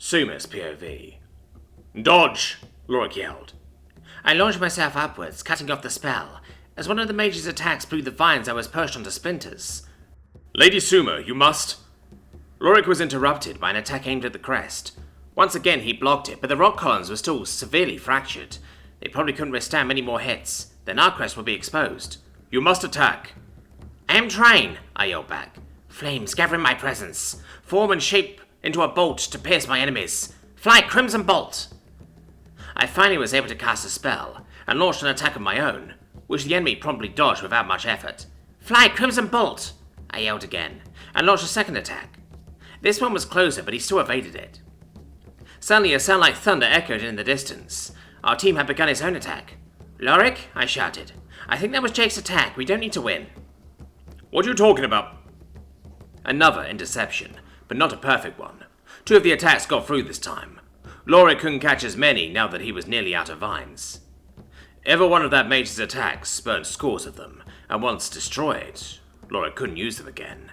Suma's POV. Dodge! Riek yelled. I launched myself upwards, cutting off the spell, as one of the mage's attacks blew the vines I was perched onto splinters. Lady Suma, you must... Riek was interrupted by an attack aimed at the crest. Once again he blocked it, but the rock columns were still severely fractured. They probably couldn't withstand many more hits. Then our crest would be exposed. You must attack. I am trying, I yelled back. Flames gather in my presence. Form and shape into a bolt to pierce my enemies. Fly, Crimson Bolt! I finally was able to cast a spell, and launched an attack of my own, which the enemy promptly dodged without much effort. Fly, Crimson Bolt! I yelled again, and launched a second attack. This one was closer, but he still evaded it. Suddenly a sound like thunder echoed in the distance. Our team had begun its own attack. Riek, I shouted. I think that was Jake's attack. We don't need to win. What are you talking about? Another interception, but not a perfect one. 2 of the attacks got through this time. Riek couldn't catch as many now that he was nearly out of vines. Every one of that mage's attacks spurned scores of them, and once destroyed, Riek couldn't use them again.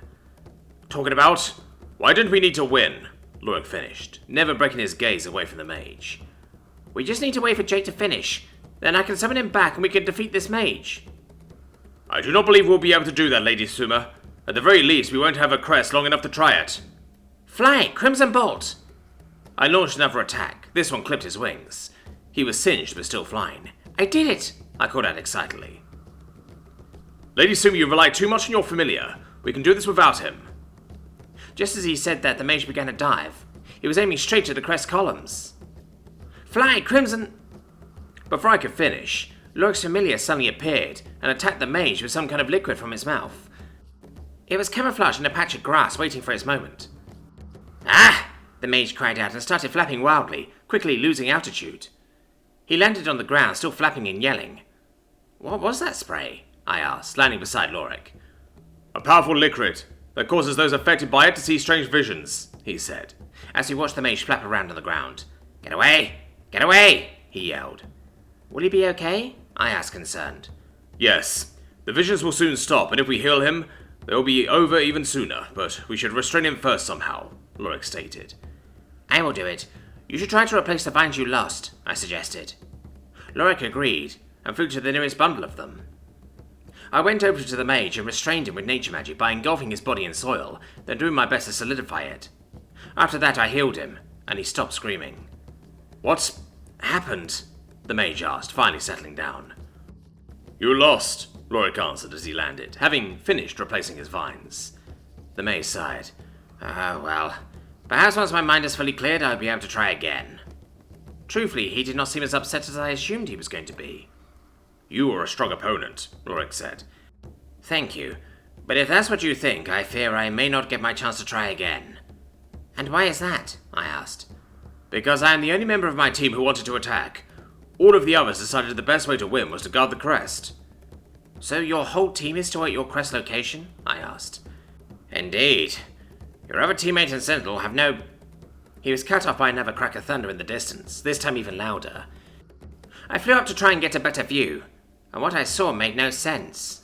Talking about? Why didn't we need to win? Riek finished, never breaking his gaze away from the mage. We just need to wait for Jake to finish. Then I can summon him back and we can defeat this mage. I do not believe we'll be able to do that, Lady Suma. At the very least, we won't have a crest long enough to try it. Fly, Crimson Bolt! I launched another attack. This one clipped his wings. He was singed but still flying. I did it! I called out excitedly. Lady Suma, you rely too much on your familiar. We can do this without him. Just as he said that, the mage began a dive. He was aiming straight at the crest columns. Fly, Crimson... Before I could finish, Riek's familiar suddenly appeared and attacked the mage with some kind of liquid from his mouth. It was camouflaged in a patch of grass waiting for its moment. Ah! The mage cried out and started flapping wildly, quickly losing altitude. He landed on the ground, still flapping and yelling. What was that spray? I asked, landing beside Riek. A powerful liquid that causes those affected by it to see strange visions, he said, as he watched the mage flap around on the ground. Get away! Get away! He yelled. Will he be okay? I asked, concerned. Yes. The visions will soon stop, and if we heal him, they will be over even sooner, but we should restrain him first somehow, Riek stated. I will do it. You should try to replace the vines you lost, I suggested. Riek agreed, and flew to the nearest bundle of them. I went over to the mage and restrained him with nature magic by engulfing his body in soil, then doing my best to solidify it. After that I healed him, and he stopped screaming. What's happened? The mage asked, finally settling down. You lost, Riek answered as he landed, having finished replacing his vines. The mage sighed. Well, perhaps once my mind is fully cleared, I'll be able to try again. Truthfully, he did not seem as upset as I assumed he was going to be. You are a strong opponent, Riek said. Thank you, but if that's what you think, I fear I may not get my chance to try again. And why is that? I asked. Because I am the only member of my team who wanted to attack. All of the others decided the best way to win was to guard the crest. So your whole team is still at your crest location? I asked. Indeed. Your other teammate and Sentinel have no... He was cut off by another crack of thunder in the distance, this time even louder. I flew up to try and get a better view, and what I saw made no sense.